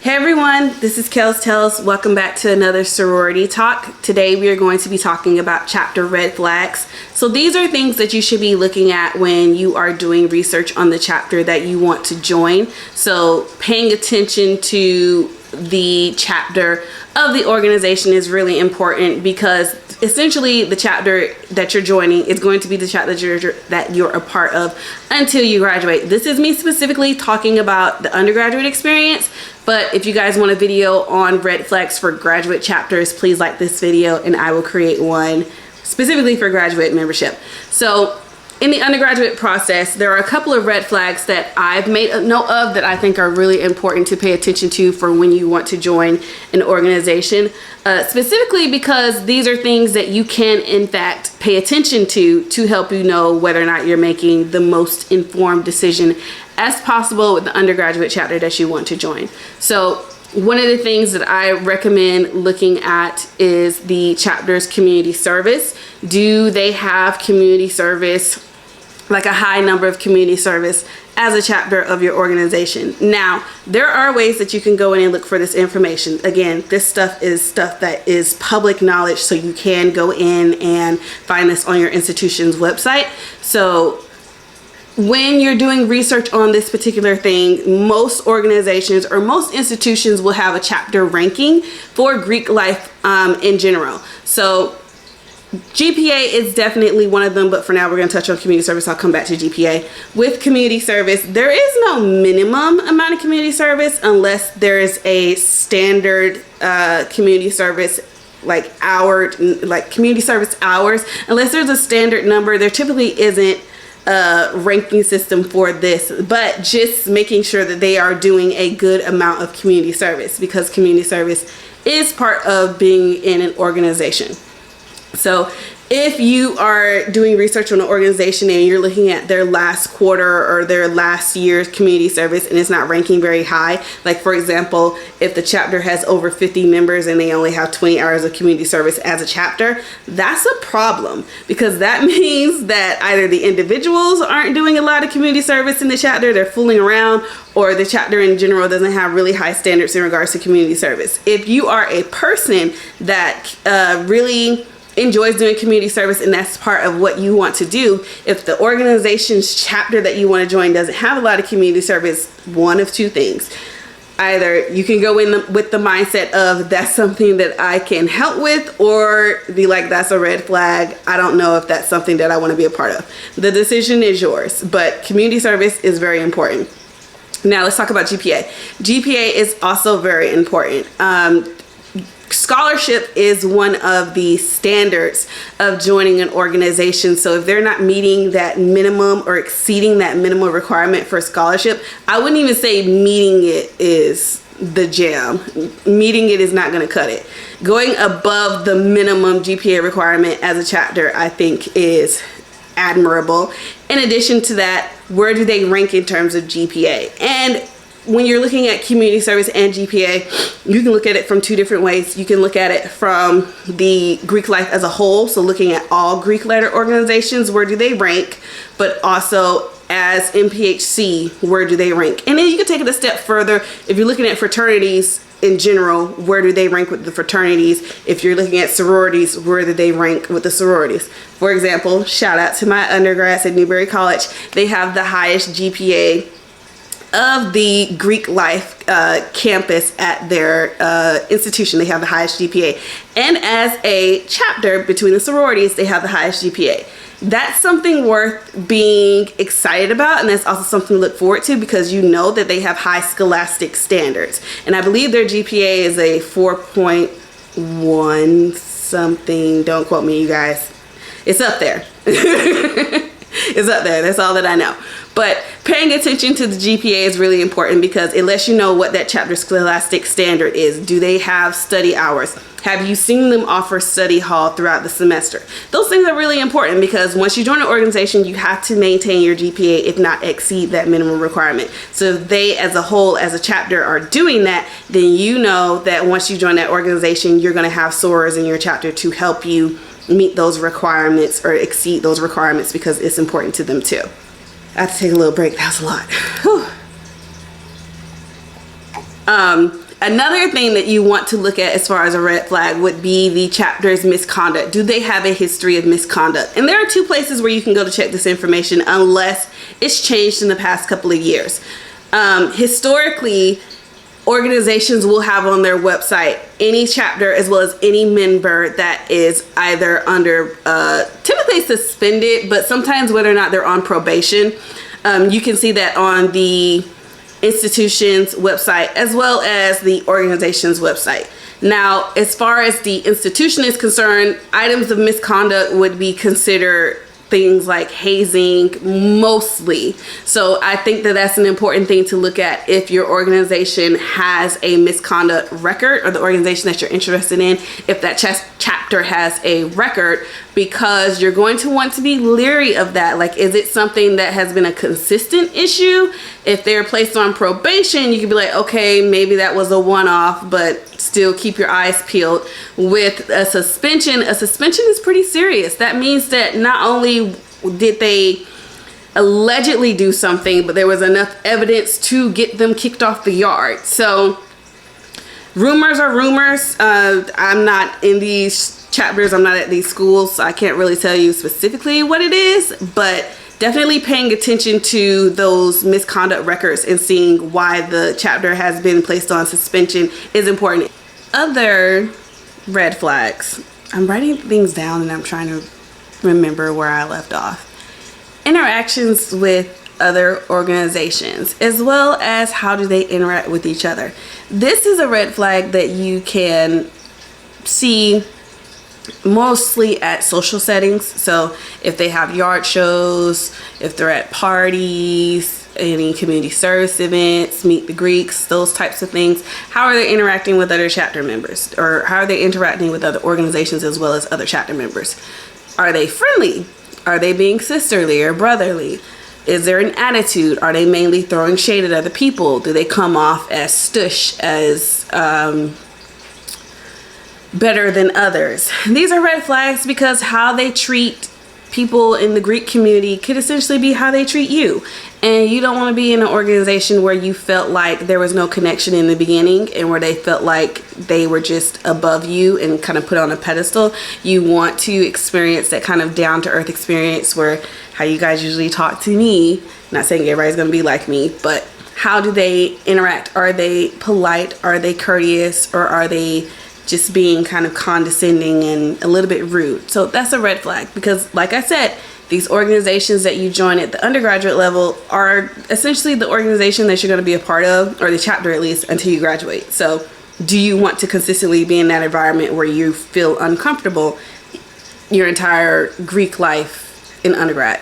Hey everyone, this is KelsTells. Welcome back to another sorority talk. Today we are going to be talking about chapter red flags. So these are things that you should be looking at when you are doing research on the chapter that you want to join. So paying attention to the chapter of the organization is really important because essentially the chapter that you're joining is going to be the chapter that you're a part of until you graduate. This is me specifically talking about the undergraduate experience, but if you guys want a video on red flags for graduate chapters, please like this video and I will create one specifically for graduate membership. So in the undergraduate process, there are a couple of red flags that I've made a note of that I think are really important to pay attention to for when you want to join an organization, specifically because these are things that you can in fact pay attention to help you know whether or not you're making the most informed decision as possible with the undergraduate chapter that you want to join. So one of the things that I recommend looking at is the chapter's community service. Do they have community service, like a high number of community service as a chapter of your organization? Now, there are ways that you can go in and look for this information. Again, this stuff is stuff that is public knowledge, so you can go in and find this on your institution's website. So when you're doing research on this particular thing, most organizations or most institutions will have a chapter ranking for Greek life in general. So GPA is definitely one of them, but for now we're going to touch on community service. I'll come back to GPA. With community service, there is no minimum amount of community service unless there is a standard community service like community service hours. Unless there's a standard number, there typically isn't ranking system for this, but just making sure that they are doing a good amount of community service, because community service is part of being in an organization. So if you are doing research on an organization and you're looking at their last quarter or their last year's community service and it's not ranking very high, like for example, if the chapter has over 50 members and they only have 20 hours of community service as a chapter, that's a problem, because that means that either the individuals aren't doing a lot of community service in the chapter, they're fooling around, or the chapter in general doesn't have really high standards in regards to community service. If you are a person that really enjoys doing community service and that's part of what you want to do, if the organization's chapter that you want to join doesn't have a lot of community service, one of two things. Either you can go in with the mindset of that's something that I can help with, or be like, that's a red flag, I don't know if that's something that I want to be a part of. The decision is yours, but community service is very important. Now let's talk about GPA. GPA is also very important. Scholarship is one of the standards of joining an organization. So if they're not meeting that minimum or exceeding that minimum requirement for scholarship, I wouldn't even say meeting it is the jam. Meeting it is not going to cut it. Going above the minimum GPA requirement as a chapter, I think, is admirable. In addition to that, where do they rank in terms of GPA? And when you're looking at community service and GPA, you can look at it from two different ways. You can look at it from the Greek life as a whole, so looking at all Greek letter organizations, where do they rank, but also as MPHC, where do they rank? And then you can take it a step further. If you're looking at fraternities in general, where do they rank with the fraternities? If you're looking at sororities, where do they rank with the sororities? For example, shout out to my undergrads at Newberry College. They have the highest GPA of the Greek life campus at their institution. They have the highest GPA, and as a chapter between the sororities, they have the highest GPA. That's something worth being excited about, and that's also something to look forward to, because you know that they have high scholastic standards, and I believe their GPA is a 4.1 something. Don't quote me, you guys. It's up there. It's up there. That's all that I know. But paying attention to the GPA is really important, because it lets you know what that chapter scholastic standard is. Do they have study hours? Have you seen them offer study hall throughout the semester? Those things are really important, because once you join an organization, you have to maintain your GPA, if not exceed that minimum requirement. So if they as a whole, as a chapter, are doing that, then you know that once you join that organization, you're going to have sorors in your chapter to help you meet those requirements or exceed those requirements, because it's important to them too. I have to take a little break. That was a lot. Whew. Another thing that you want to look at as far as a red flag would be the chapter's misconduct. Do they have a history of misconduct? And there are 2 places where you can go to check this information unless it's changed in the past couple of years. Historically, organizations will have on their website any chapter as well as any member that is either under typically suspended, but sometimes whether or not they're on probation. You can see that on the institution's website as well as the organization's website. Now, as far as the institution is concerned, items of misconduct would be considered things like hazing mostly. So I think that that's an important thing to look at if your organization has a misconduct record, or the organization that you're interested in, if that chapter has a record, because you're going to want to be leery of that. Like, is it something that has been a consistent issue? If they're placed on probation, you could be like, okay, maybe that was a one-off, but still keep your eyes peeled. With a suspension is pretty serious. That means that not only did they allegedly do something, but there was enough evidence to get them kicked off the yard. So rumors are rumors. I'm not in these chapters, I'm not at these schools, so I can't really tell you specifically what it is, but definitely paying attention to those misconduct records and seeing why the chapter has been placed on suspension is important. Other red flags. I'm writing things down and I'm trying to remember where I left off. Interactions with other organizations, as well as how do they interact with each other. This is a red flag that you can see mostly at social settings. So if they have yard shows, if they're at parties, any community service events, meet the Greeks, those types of things, how are they interacting with other chapter members, or how are they interacting with other organizations as well as other chapter members? Are they friendly? Are they being sisterly or brotherly? Is there an attitude? Are they mainly throwing shade at other people? Do they come off as stush, as better than others? These are red flags because how they treat people in the Greek community could essentially be how they treat you. And you don't want to be in an organization where you felt like there was no connection in the beginning and where they felt like they were just above you and kind of put on a pedestal. You want to experience that kind of down-to-earth experience where how you guys usually talk to me. Not saying everybody's going to be like me, but how do they interact? Are they polite? Are they courteous? Or are they just being kind of condescending and a little bit rude? So that's a red flag, because like I said, these organizations that you join at the undergraduate level are essentially the organization that you're going to be a part of, or the chapter at least, until you graduate. So do you want to consistently be in that environment where you feel uncomfortable your entire Greek life in undergrad?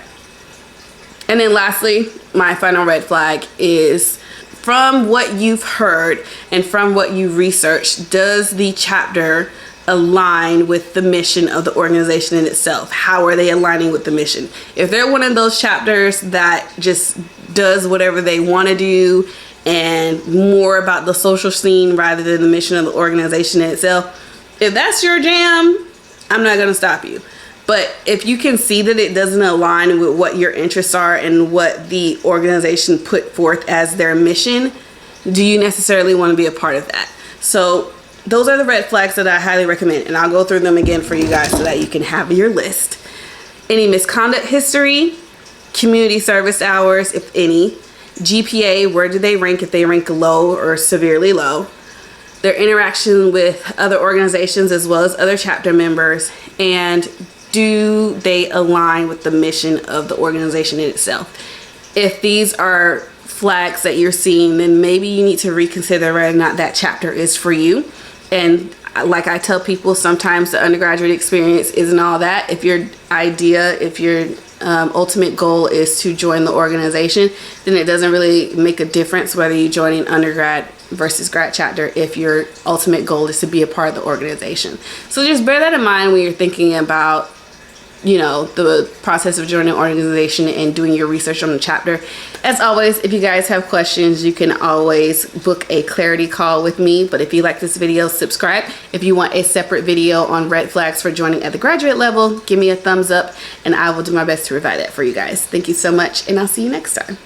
And then lastly, my final red flag is, from what you've heard and from what you researched, does the chapter align with the mission of the organization in itself? How are they aligning with the mission? If they're one of those chapters that just does whatever they want to do and more about the social scene rather than the mission of the organization in itself, if that's your jam, I'm not going to stop you. But if you can see that it doesn't align with what your interests are and what the organization put forth as their mission, do you necessarily want to be a part of that? So those are the red flags that I highly recommend, and I'll go through them again for you guys so that you can have your list. Any misconduct history, community service hours, if any, GPA, where do they rank, if they rank low or severely low, their interaction with other organizations as well as other chapter members, and do they align with the mission of the organization in itself? If these are flags that you're seeing, then maybe you need to reconsider whether or not that chapter is for you. And like I tell people, sometimes the undergraduate experience isn't all that. If your ultimate goal is to join the organization, then it doesn't really make a difference whether you join an undergrad versus grad chapter if your ultimate goal is to be a part of the organization. So just bear that in mind when you're thinking about, you know, the process of joining an organization and doing your research on the chapter. As always, if you guys have questions, you can always book a clarity call with me. But if you like this video, subscribe. If you want a separate video on red flags for joining at the graduate level, give me a thumbs up and I will do my best to provide that for you guys. Thank you so much, and I'll see you next time.